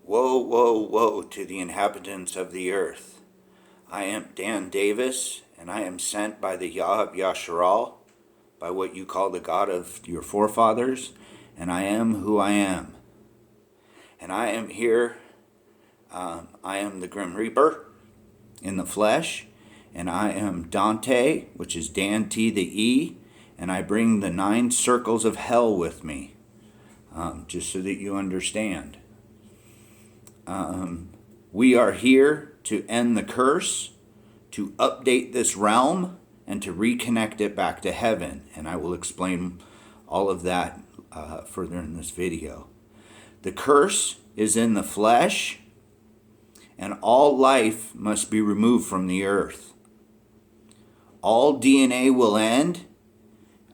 Woe, woe, woe to the inhabitants of the earth. I am Dan Davis, and I am sent by the Yah of Yasharal, by what you call the God of your forefathers, and I am who I am. And I am here, I am the Grim Reaper in the flesh, and I am Dante, which is Dan T the E, and I bring the 9 circles of hell with me, just so that you understand. We are here to end the curse, to update this realm, and to reconnect it back to heaven. And I will explain all of that further in this video. The curse is in the flesh, and all life must be removed from the earth. All DNA will end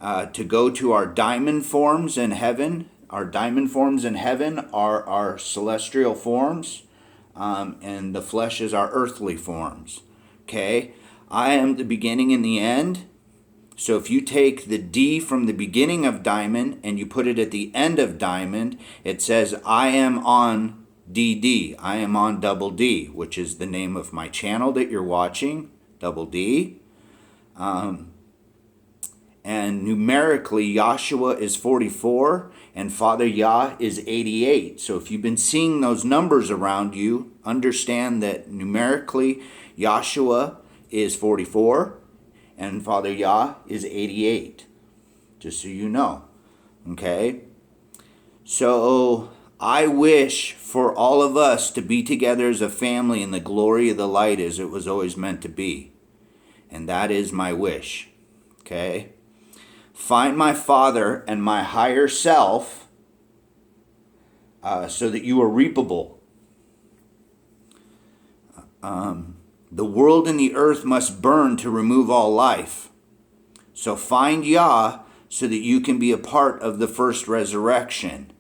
to go to our diamond forms in heaven. Our diamond forms in heaven are our celestial forms, and the flesh is our earthly forms. Okay? I am the beginning and the end. So if you take the D from the beginning of diamond and you put it at the end of diamond, it says I am on DD. I am on double D, which is the name of my channel that you're watching, double D. And numerically, Yahshua is 44 and Father Yah is 88. So if you've been seeing those numbers around you, understand that numerically, Yahshua is 44 and Father Yah is 88. Just so you know. Okay? So I wish for all of us to be together as a family in the glory of the light as it was always meant to be. And that is my wish. Okay? Find my Father and my higher self so that you are reapable. The world and the earth must burn to remove all life. So find Yah so that you can be a part of the first resurrection.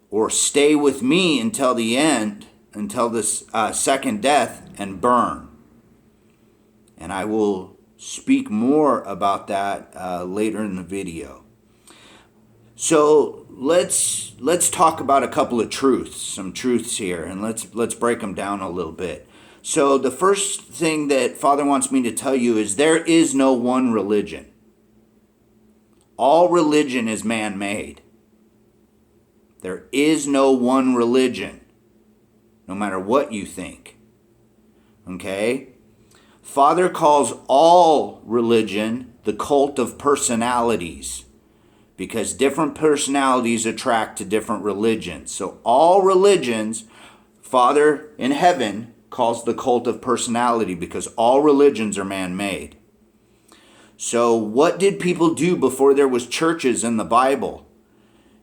Or stay with me until the end, until the second death, and burn. And I will speak more about that later in the video. So let's talk about a couple of truths, some truths here, and let's break them down a little bit. So the first thing that Father wants me to tell you is there is no one religion. All religion is man-made. There is no one religion, no matter what you think. Okay? Father calls all religion the cult of personalities because different personalities attract to different religions. So all religions, Father in heaven calls the cult of personality because all religions are man-made. So what did people do before there was churches in the Bible?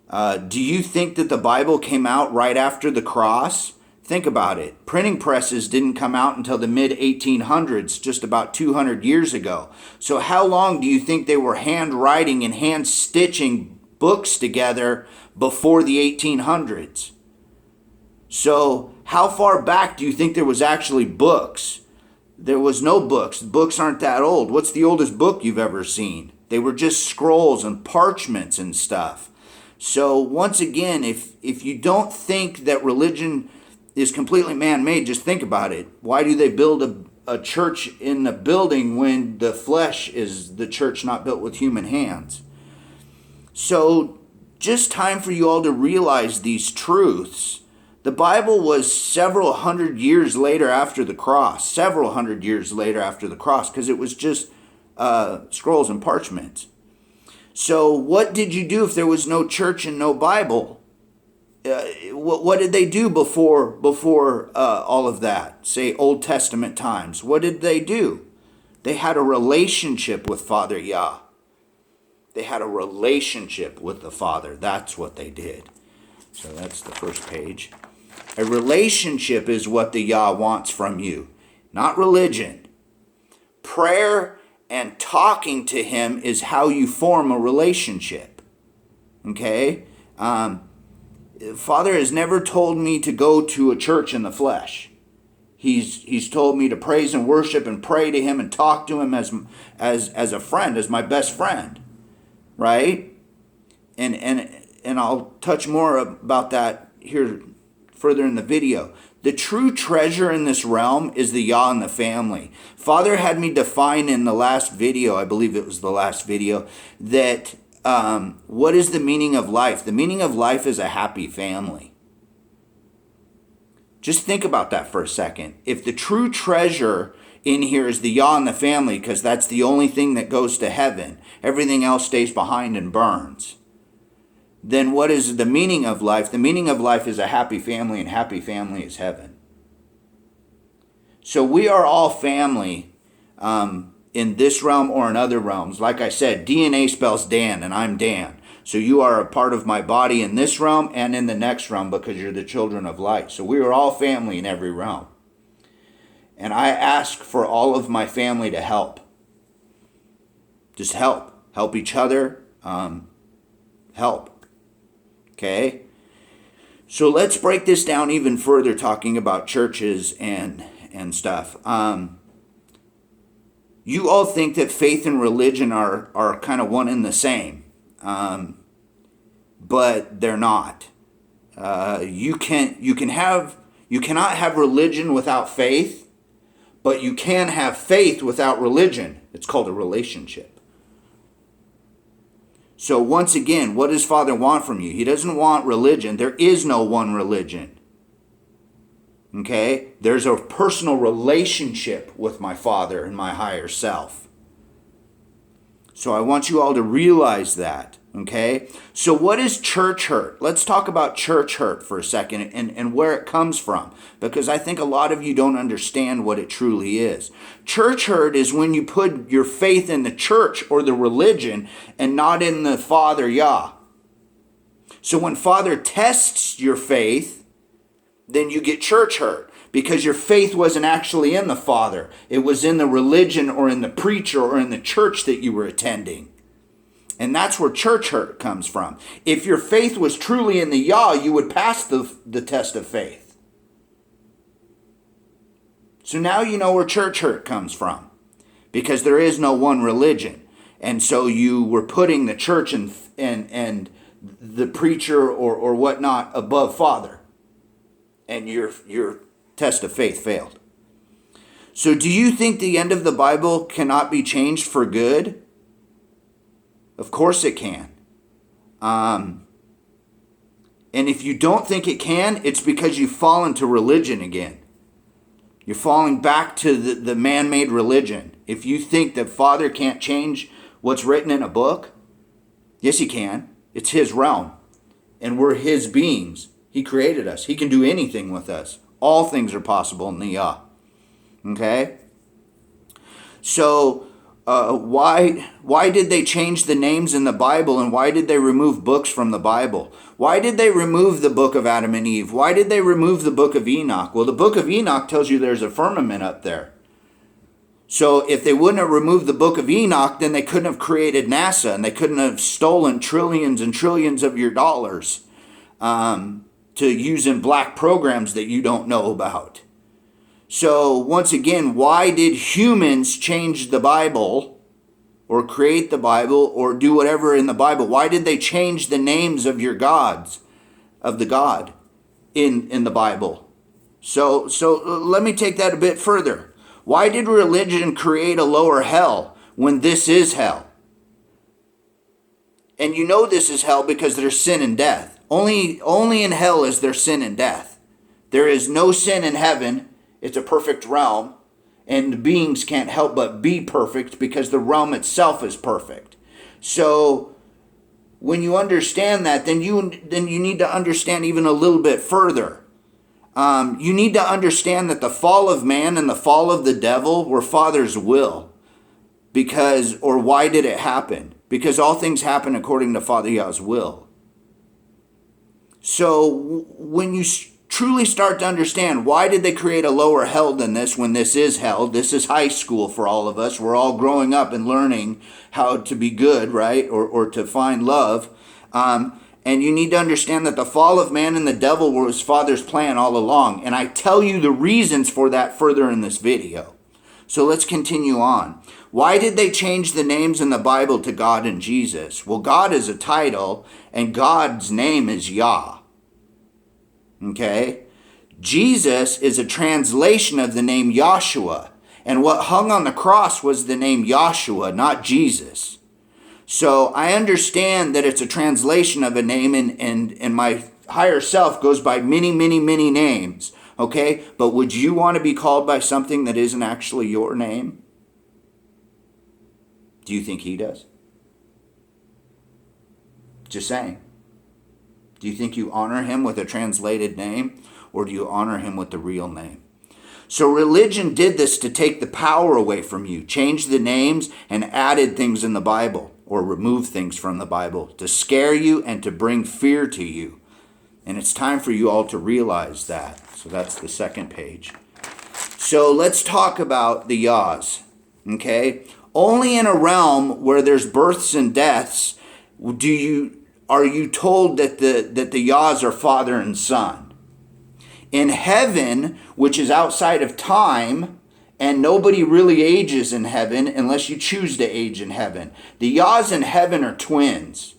Do you think that the Bible came out right after the cross? Think about it. Printing presses didn't come out until the mid-1800s, just about 200 years ago. So how long do you think they were handwriting and hand-stitching books together before the 1800s? So how far back do you think there was actually books? There was no books. Books aren't that old. What's the oldest book you've ever seen? They were just scrolls and parchments and stuff. So once again, if you don't think that religion is completely man-made, just think about it. Why do they build a church in a building when the flesh is the church not built with human hands? So just time for you all to realize these truths. The Bible was several hundred years later after the cross, because it was just scrolls and parchments. So what did you do if there was no church and no Bible? What did they do before all of that? Say Old Testament times. What did they do? They had a relationship with Father Yah. They had a relationship with the Father. That's what they did. So that's the first page. A relationship is what the Yah wants from you, not religion. Prayer and talking to him is how you form a relationship. Okay? Father has never told me to go to a church in the flesh. He's told me to praise and worship and pray to him and talk to him as a friend, as my best friend. Right? And I'll touch more about that here further in the video. The true treasure in this realm is the Yah and the family. Father had me define in the last video, I believe it was the last video, that what is the meaning of life? The meaning of life is a happy family. Just think about that for a second. If the true treasure in here is the Yah and the family, because that's the only thing that goes to heaven, everything else stays behind and burns, then what is the meaning of life? The meaning of life is a happy family, and happy family is heaven. So we are all family in this realm or in other realms. Like I said, DNA spells Dan, and I'm Dan. So you are a part of my body in this realm and in the next realm because you're the children of light. So we are all family in every realm. And I ask for all of my family to help. Just help. Help each other. Help. Okay? So let's break this down even further, talking about churches and stuff. You all think that faith and religion are kind of one and the same. But they're not. You cannot have religion without faith, but you can have faith without religion. It's called a relationship. So once again, what does Father want from you? He doesn't want religion. There is no one religion. Okay? There's a personal relationship with my Father and my higher self. So I want you all to realize that, okay? So what is church hurt? Let's talk about church hurt for a second and where it comes from, because I think a lot of you don't understand what it truly is. Church hurt is when you put your faith in the church or the religion and not in the Father Yah. So when Father tests your faith, then you get church hurt. Because your faith wasn't actually in the Father. It was in the religion or in the preacher or in the church that you were attending. And that's where church hurt comes from. If your faith was truly in the Yah, you would pass the test of faith. So now you know where church hurt comes from. Because there is no one religion. And so you were putting the church and the preacher or whatnot above Father. And your test of faith failed. So do you think the end of the Bible cannot be changed for good? Of course it can. And if you don't think it can, it's because you've fallen to religion again. You're falling back to the man-made religion. If you think that Father can't change what's written in a book, yes, he can. It's his realm. And we're his beings. He created us. He can do anything with us. All things are possible in the Yah. Okay? So, why did they change the names in the Bible, and why did they remove books from the Bible? Why did they remove the book of Adam and Eve? Why did they remove the book of Enoch? Well, the book of Enoch tells you there's a firmament up there. So if they wouldn't have removed the book of Enoch, then they couldn't have created NASA, and they couldn't have stolen trillions and trillions of your dollars to use in black programs that you don't know about. So once again, why did humans change the Bible or create the Bible or do whatever in the Bible? Why did they change the names of your gods, of the God in the Bible? So let me take that a bit further. Why did religion create a lower hell when this is hell? And you know this is hell because there's sin and death. Only in hell is there sin and death. There is no sin in heaven. It's a perfect realm. And beings can't help but be perfect because the realm itself is perfect. So when you understand that, then you need to understand even a little bit further. You need to understand that the fall of man and the fall of the devil were Father's will. Or why did it happen? Because all things happen according to Father Yah's will. So when you truly start to understand why did they create a lower hell than this when this is hell, this is high school for all of us. We're all growing up and learning how to be good, right? Or to find love. And you need to understand that the fall of man and the devil was Father's plan all along. And I tell you the reasons for that further in this video. So let's continue on. Why did they change the names in the Bible to God and Jesus? Well, God is a title, and God's name is Yah. Okay? Jesus is a translation of the name Yahshua. And what hung on the cross was the name Yahshua, not Jesus. So I understand that it's a translation of a name, and my higher self goes by many, many, many names. Okay? But would you want to be called by something that isn't actually your name? Do you think he does? Just saying. Do you think you honor him with a translated name, or do you honor him with the real name? So religion did this to take the power away from you, change the names, and added things in the Bible, or removed things from the Bible to scare you and to bring fear to you. And it's time for you all to realize that. So that's the second page. So let's talk about the Yahs. Okay? Only in a realm where there's births and deaths are you told that the Yahs are father and son. In heaven, which is outside of time, and nobody really ages in heaven unless you choose to age in heaven. The Yahs in heaven are twins.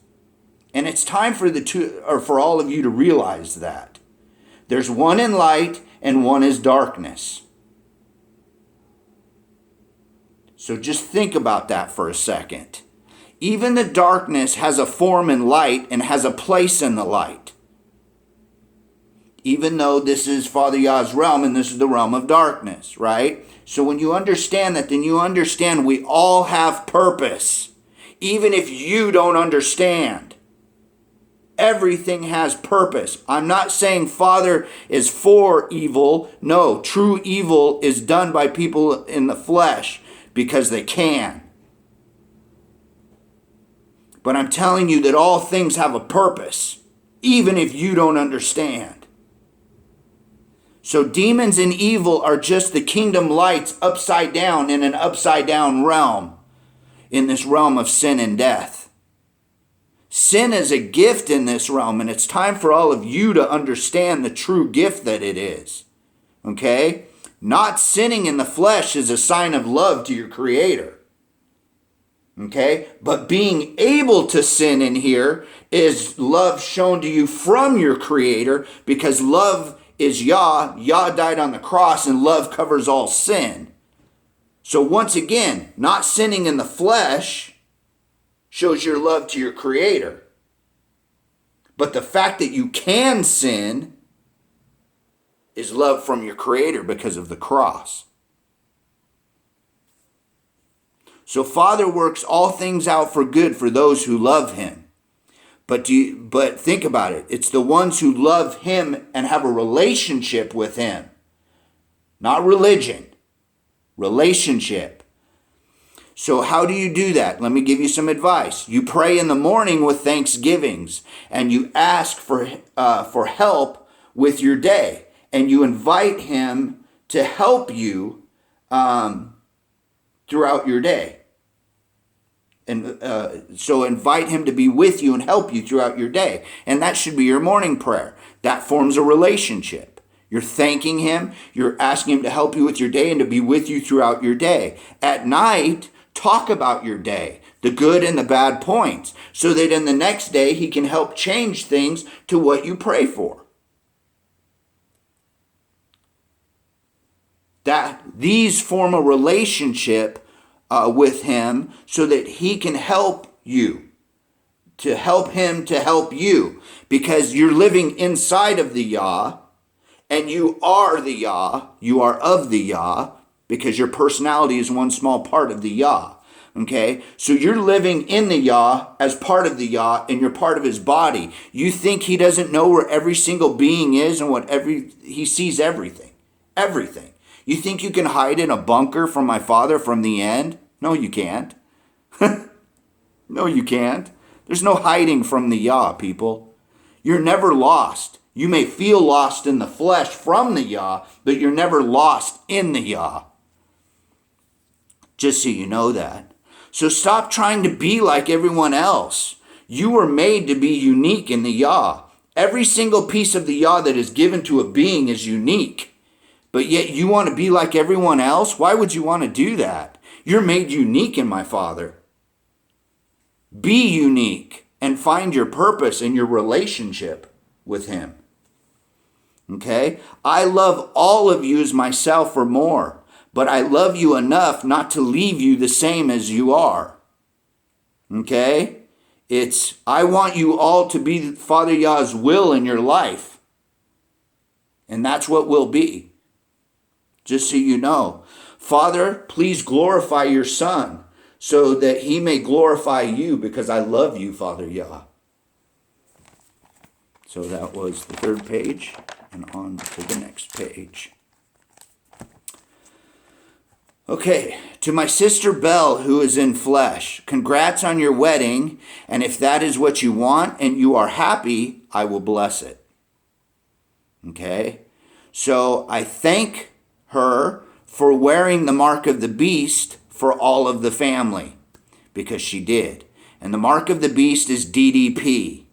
And it's time for all of you to realize that. There's one in light and one is darkness. So just think about that for a second. Even the darkness has a form in light and has a place in the light. Even though this is Father Yah's realm and this is the realm of darkness, right? So when you understand that, then you understand we all have purpose. Even if you don't understand. Everything has purpose. I'm not saying Father is for evil. No, true evil is done by people in the flesh because they can. But I'm telling you that all things have a purpose, even if you don't understand. So demons and evil are just the kingdom lights upside down in an upside down realm, in this realm of sin and death. Sin is a gift in this realm, and it's time for all of you to understand the true gift that it is. Okay? Not sinning in the flesh is a sign of love to your Creator. Okay? But being able to sin in here is love shown to you from your Creator, because love is Yah. Yah died on the cross, and love covers all sin. So once again, not sinning in the flesh shows your love to your Creator. But the fact that you can sin is love from your Creator because of the cross. So Father works all things out for good for those who love him. But think about it. It's the ones who love him and have a relationship with him. Not religion. Relationship. So how do you do that? Let me give you some advice. You pray in the morning with thanksgivings, and you ask for help with your day, and you invite him to help you throughout your day. And so invite him to be with you and help you throughout your day. And that should be your morning prayer. That forms a relationship. You're thanking him. You're asking him to help you with your day and to be with you throughout your day. At night, talk about your day, the good and the bad points, so that in the next day he can help change things to what you pray for. That these form a relationship with him so that he can help you, to help him to help you, because you're living inside of the Yah, and you are the Yah, you are of the Yah, because your personality is one small part of the Yah. Okay, so you're living in the Yah as part of the Yah, and you're part of his body. You think he doesn't know where every single being is and he sees everything. Everything. You think you can hide in a bunker from my Father from the end? No, you can't. No, you can't. There's no hiding from the Yah, people. You're never lost. You may feel lost in the flesh from the Yah, but you're never lost in the Yah. Just so you know that. So stop trying to be like everyone else. You were made to be unique in the Yah. Every single piece of the Yah that is given to a being is unique. But yet you want to be like everyone else? Why would you want to do that? You're made unique in my Father. Be unique and find your purpose in your relationship with him. Okay? I love all of you as myself or more, but I love you enough not to leave you the same as you are. Okay? I want you all to be Father Yah's will in your life. And that's what will be. Just so you know. Father, please glorify your Son so that he may glorify you, because I love you, Father Yah. So that was the third page, and on to the next page. Okay, to my sister Belle, who is in flesh, congrats on your wedding, and if that is what you want and you are happy, I will bless it. Okay, so I thank her for wearing the mark of the beast for all of the family, because she did. And the mark of the beast is DDP.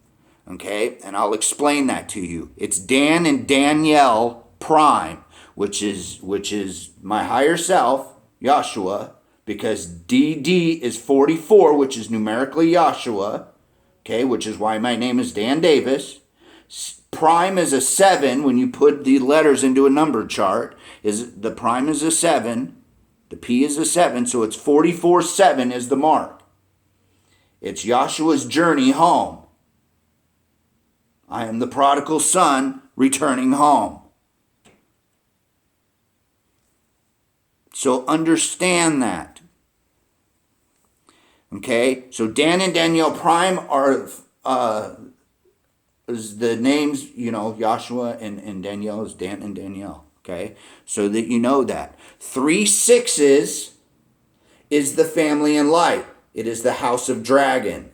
Okay, and I'll explain that to you. It's Dan and Danielle Prime, which is my higher self, Yahshua, because DD is 44, which is numerically Yahshua, okay, which is why my name is Dan Davis. Prime is a 7. When you put the letters into a number chart, the prime is a 7, the P is a 7, so it's 44-7 is the mark. It's Yahshua's journey home. I am the prodigal son returning home. So understand that. Okay, so Dan and Danielle Prime are the names, Yahshua and Danielle is Dan and Danielle. Okay, so that you know that. 3 6s is the family in light. It is the house of dragon.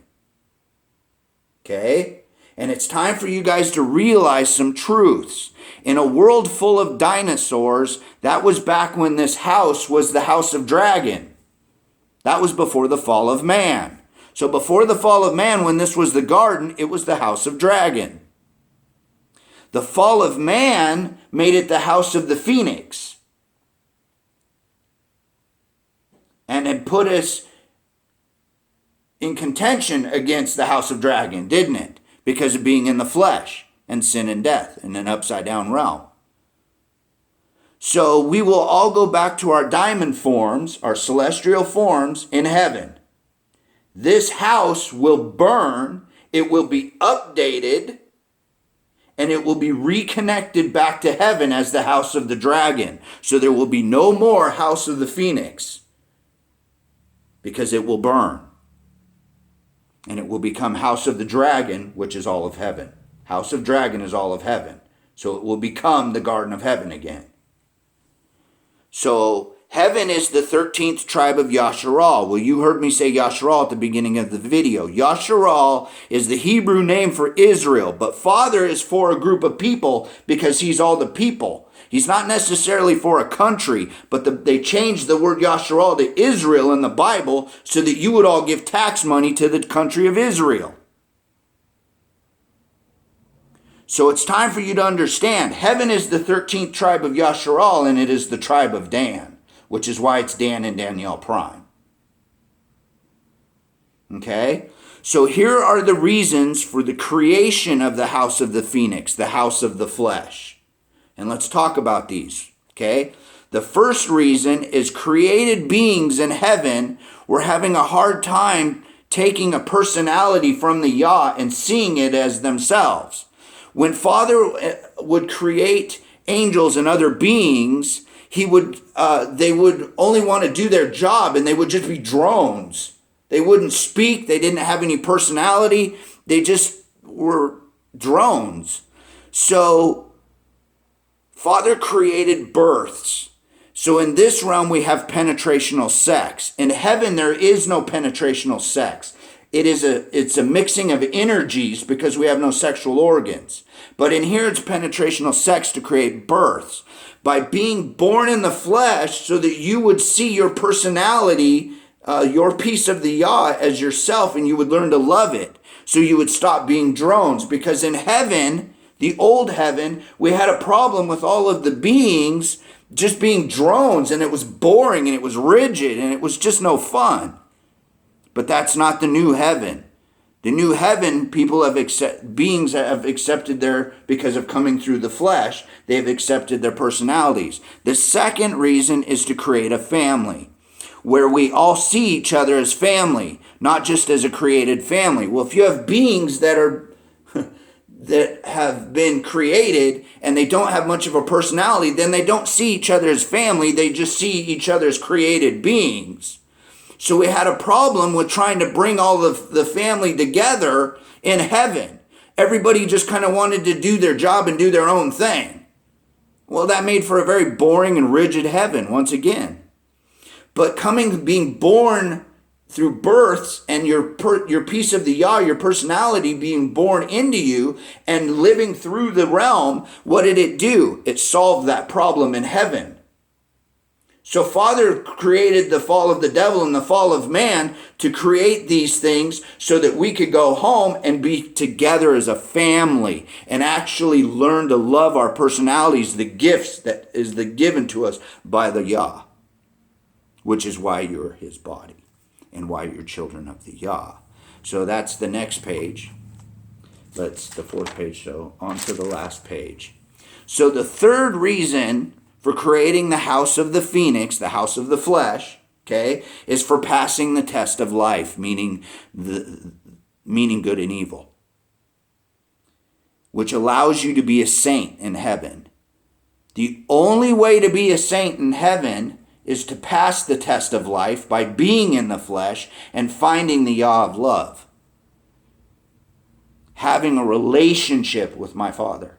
Okay? And it's time for you guys to realize some truths. In a world full of dinosaurs, that was back when this house was the house of dragon. That was before the fall of man. So before the fall of man, when this was the garden, it was the house of dragon. The fall of man made it the house of the phoenix. And it put us in contention against the house of dragon, didn't it? Because of being in the flesh and sin and death in an upside down realm. So we will all go back to our diamond forms, our celestial forms in heaven. This house will burn, it will be updated, and it will be reconnected back to heaven as the house of the dragon. So there will be no more house of the phoenix, because it will burn. And it will become house of the dragon, which is all of heaven. House of dragon is all of heaven. So it will become the garden of heaven again. So heaven is the 13th tribe of Yasharal. Well, you heard me say Yasharal at the beginning of the video. Yasharal is the Hebrew name for Israel, but Father is for a group of people because he's all the people. He's not necessarily for a country, but they changed the word Yasharal to Israel in the Bible so that you would all give tax money to the country of Israel. So it's time for you to understand, heaven is the 13th tribe of Yasharal, and it is the tribe of Dan, which is why it's Dan and Danielle Prime. Okay? So here are the reasons for the creation of the house of the phoenix, the house of the flesh. And let's talk about these, okay? The first reason is created beings in heaven were having a hard time taking a personality from the Yah and seeing it as themselves. When Father would create angels and other beings, they would only want to do their job, and they would just be drones. They wouldn't speak. They didn't have any personality. They just were drones. So Father created births. So in this realm, we have penetrational sex. In heaven, there is no penetrational sex. It's a mixing of energies because we have no sexual organs. But in here, it's penetrational sex to create births. By being born in the flesh so that you would see your personality, your piece of the Yah as yourself, and you would learn to love it. So you would stop being drones. Because in heaven, the old heaven, we had a problem with all of the beings just being drones, and it was boring, and it was rigid, and it was just no fun. But that's not the new heaven. The new heaven, beings have accepted because of coming through the flesh, they have accepted their personalities. The second reason is to create a family where we all see each other as family, not just as a created family. Well, if you have beings that have been created and they don't have much of a personality, then they don't see each other as family. They just see each other as created beings. So we had a problem with trying to bring all of the family together in heaven. Everybody just kind of wanted to do their job and do their own thing. Well, that made for a very boring and rigid heaven once again. But being born through births and your piece of the Yah, your personality being born into you and living through the realm, what did it do? It solved that problem in heaven. So Father created the fall of the devil and the fall of man to create these things so that we could go home and be together as a family and actually learn to love our personalities, the gifts that is given to us by the Yah, which is why you're his body and why you're children of the Yah. So that's the next page. That's the fourth page, so on to the last page. So the third reason for creating the house of the phoenix, the house of the flesh, okay, is for passing the test of life, meaning good and evil, which allows you to be a saint in heaven. The only way to be a saint in heaven is to pass the test of life by being in the flesh and finding the Yah of love, having a relationship with my Father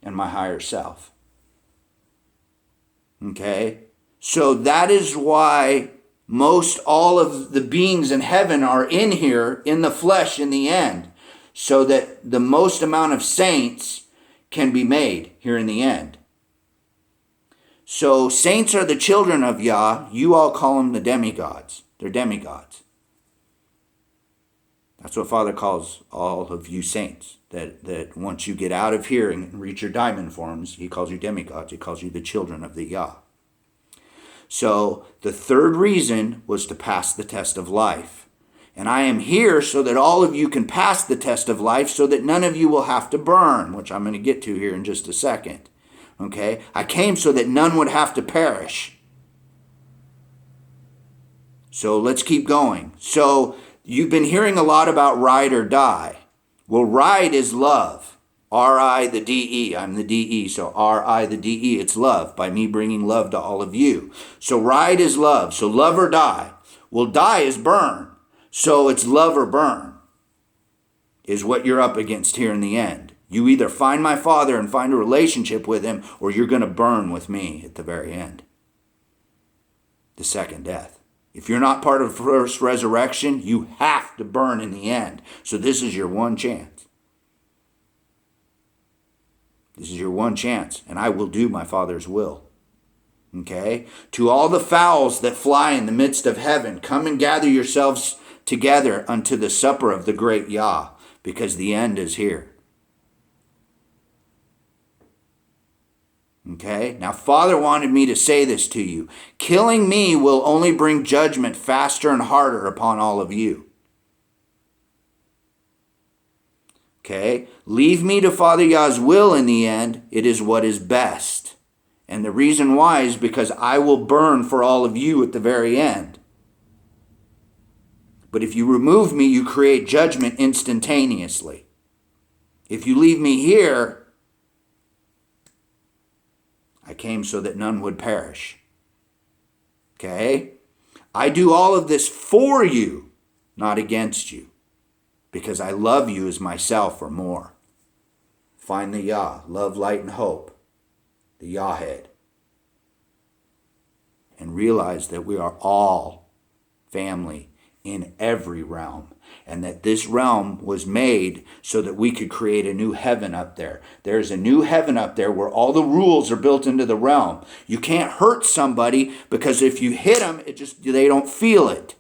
and my higher self. Okay, so that is why most all of the beings in heaven are in here in the flesh in the end, so that the most amount of saints can be made here in the end. So saints are the children of Yah. You all call them the demigods. They're demigods. That's what Father calls all of you saints. That once you get out of here and reach your diamond forms, he calls you demigods. He calls you the children of the Yah. So the third reason was to pass the test of life. And I am here so that all of you can pass the test of life so that none of you will have to burn, which I'm going to get to here in just a second. Okay? I came so that none would have to perish. So let's keep going. So you've been hearing a lot about ride or die. Well, ride is love. R-I, the D-E. I'm the D-E, so R-I, the D-E. It's love, by me bringing love to all of you. So ride is love. So love or die. Well, die is burn. So it's love or burn is what you're up against here in the end. You either find my Father and find a relationship with him, or you're going to burn with me at the very end. The second death. If you're not part of the first resurrection, you have to burn in the end. So this is your one chance. This is your one chance, and I will do my Father's will. Okay? To all the fowls that fly in the midst of heaven, come and gather yourselves together unto the supper of the great Yah, because the end is here. Okay? Now, Father wanted me to say this to you. Killing me will only bring judgment faster and harder upon all of you. Okay? Leave me to Father Yah's will in the end. It is what is best. And the reason why is because I will burn for all of you at the very end. But if you remove me, you create judgment instantaneously. If you leave me here, I came so that none would perish. Okay? I do all of this for you, not against you, because I love you as myself or more. Find the Yah, love, light, and hope, the Yahhead. And realize that we are all family in every realm, and that this realm was made so that we could create a new heaven up there. There's a new heaven up there where all the rules are built into the realm. You can't hurt somebody, because if you hit them, they don't feel it.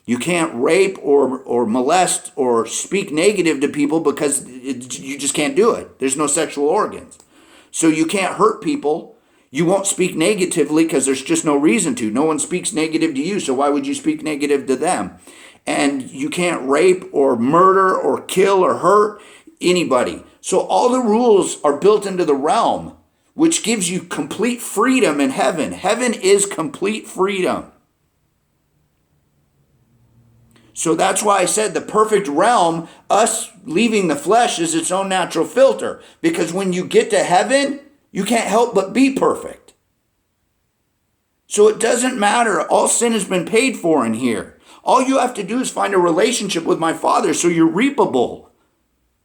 You can't rape or molest or speak negative to people, because you just can't do it. There's no sexual organs. So you can't hurt people. You won't speak negatively because there's just no reason to. No one speaks negative to you, so why would you speak negative to them? and you can't rape or murder or kill or hurt anybody. So all the rules are built into the realm, which gives you complete freedom in heaven. Heaven is complete freedom. So that's why I said the perfect realm, us leaving the flesh, is its own natural filter. Because when you get to heaven, you can't help but be perfect. So it doesn't matter. All sin has been paid for in here. All you have to do is find a relationship with my Father so you're reapable,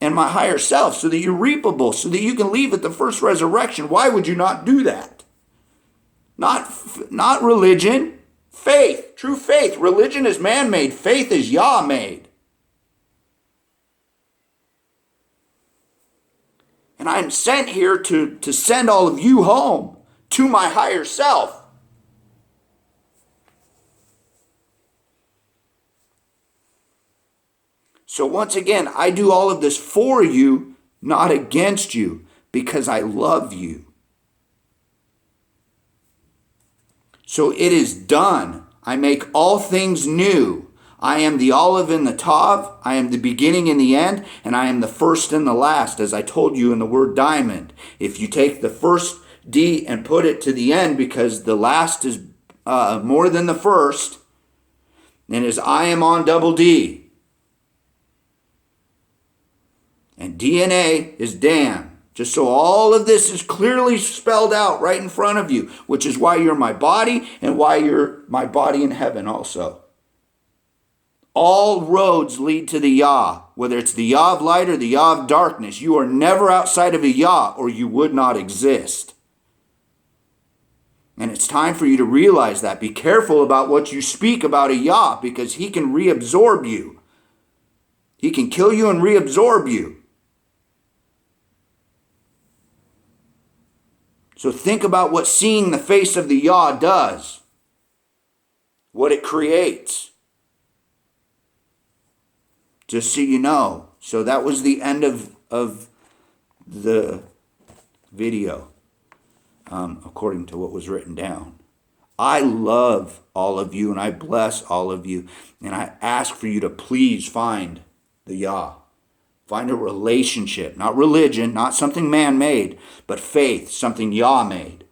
and my higher self so that you're reapable, so that you can leave at the first resurrection. Why would you not do that? Not religion, faith, true faith. Religion is man-made. Faith is Yah-made. And I'm sent here to send all of you home to my higher self. So once again, I do all of this for you, not against you, because I love you. So it is done. I make all things new. I am the olive and the tav. I am the beginning and the end, and I am the first and the last, as I told you in the word diamond. If you take the first D and put it to the end, because the last is more than the first, then is I am on double D. And DNA is damn. Just so all of this is clearly spelled out right in front of you, which is why you're my body and why you're my body in heaven also. All roads lead to the Yah, whether it's the Yah of light or the Yah of darkness. You are never outside of a Yah, or you would not exist. And it's time for you to realize that. Be careful about what you speak about a Yah, because he can reabsorb you. He can kill you and reabsorb you. So think about what seeing the face of the Yah does, what it creates. Just so you know. So that was the end of the video, according to what was written down. I love all of you, and I bless all of you, and I ask for you to please find the Yah. Find a relationship, not religion, not something man-made, but faith, something Yah-made,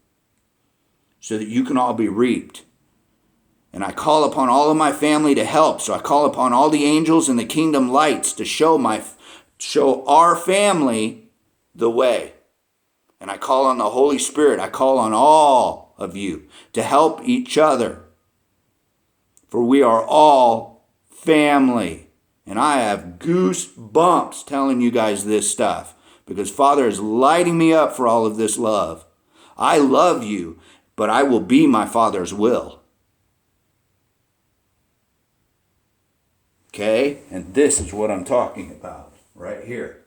so that you can all be reaped. And I call upon all of my family to help. So I call upon all the angels and the kingdom lights to show our family the way. And I call on the Holy Spirit. I call on all of you to help each other. For we are all family. And I have goosebumps telling you guys this stuff, because Father is lighting me up for all of this love. I love you, but I will be my Father's will. Okay? And this is what I'm talking about right here.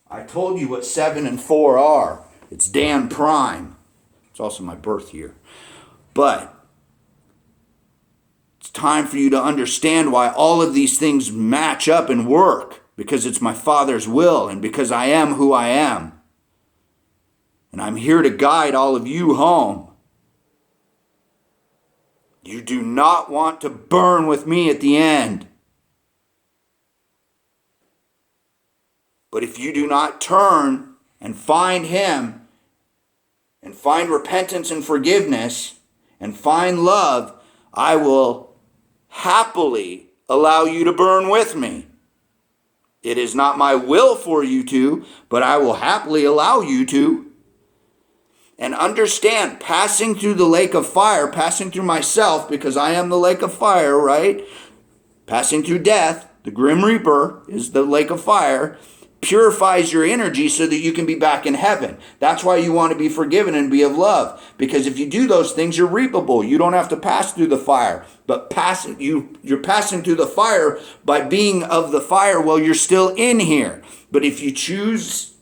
I told you what 7 and 4 are. It's Dan Prime. It's also my birth year. But it's time for you to understand why all of these things match up and work. Because it's my Father's will, and because I am who I am. And I'm here to guide all of you home. You do not want to burn with me at the end. But if you do not turn and find him, and find repentance and forgiveness, and find love, I will happily allow you to burn with me. It is not my will for you to, but I will happily allow you to. And understand, passing through the lake of fire, passing through myself, because I am the lake of fire, right? Passing through death, the Grim Reaper is the lake of fire, purifies your energy so that you can be back in heaven. That's why you want to be forgiven and be of love. Because if you do those things, you're reapable. You don't have to pass through the fire. But you're passing through the fire by being of the fire while you're still in here. But if you choose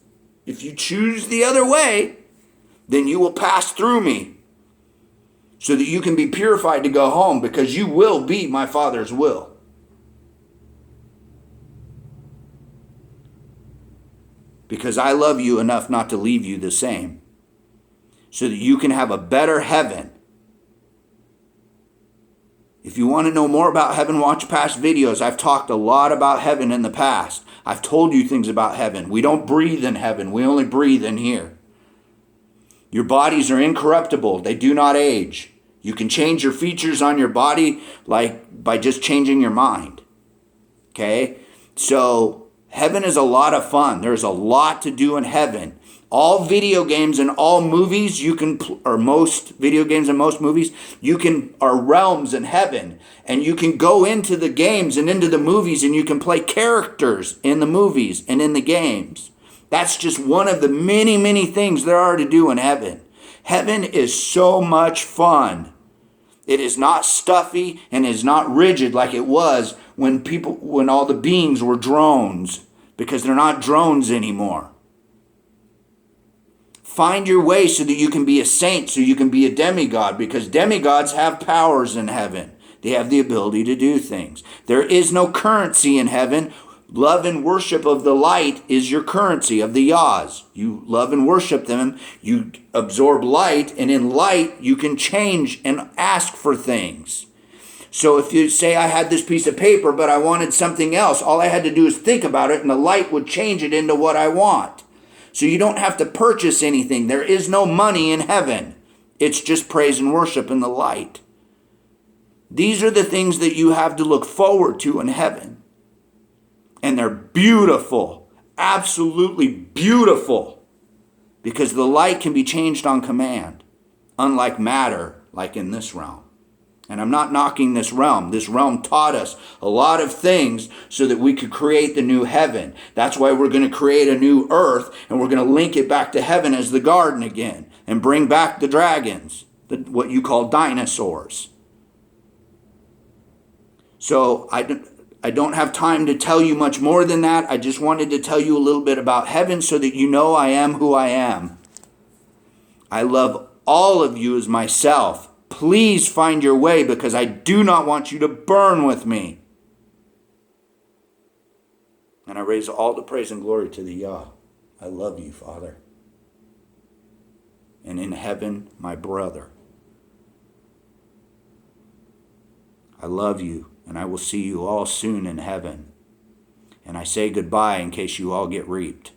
the other way, then you will pass through me so that you can be purified to go home, because you will be my Father's will. Because I love you enough not to leave you the same, so that you can have a better heaven If you want to know more about heaven, watch past videos. I've talked a lot about heaven in the past. I've told you things about heaven. We don't breathe in heaven. We only breathe in here. Your bodies are incorruptible. They do not age. You can change your features on your body like by just changing your mind. Okay? So heaven is a lot of fun. There's a lot to do in heaven. All video games and all movies or most video games and most movies, are realms in heaven. And you can go into the games and into the movies and you can play characters in the movies and in the games. That's just one of the many, many things there are to do in heaven. Heaven is so much fun. It is not stuffy and is not rigid like it was when all the beings were drones, because they're not drones anymore. Find your way so that you can be a saint, so you can be a demigod, because demigods have powers in heaven. They have the ability to do things. There is no currency in heaven. Love and worship of the light is your currency, of the Yahs. You love and worship them. You absorb light, and in light you can change and ask for things. So if you say, I had this piece of paper, but I wanted something else, all I had to do is think about it, and the light would change it into what I want. So you don't have to purchase anything. There is no money in heaven. It's just praise and worship in the light. These are the things that you have to look forward to in heaven. And they're beautiful, absolutely beautiful, because the light can be changed on command, unlike matter, like in this realm. And I'm not knocking this realm. This realm taught us a lot of things so that we could create the new heaven. That's why we're going to create a new earth, and we're going to link it back to heaven as the garden again, and bring back the dragons, what you call dinosaurs. So I don't have time to tell you much more than that. I just wanted to tell you a little bit about heaven so that you know I am who I am. I love all of you as myself. Please find your way, because I do not want you to burn with me. And I raise all the praise and glory to the Yah. I love you, Father. And in heaven, my brother. I love you, and I will see you all soon in heaven. And I say goodbye in case you all get reaped.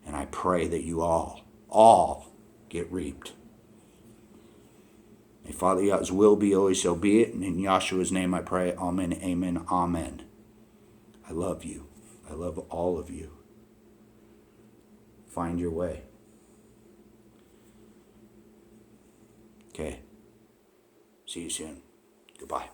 And I pray that you all get reaped. May Father Yah's will be always so be it. And in Yahshua's name I pray, amen, amen, amen. I love you. I love all of you. Find your way. Okay. See you soon. Goodbye.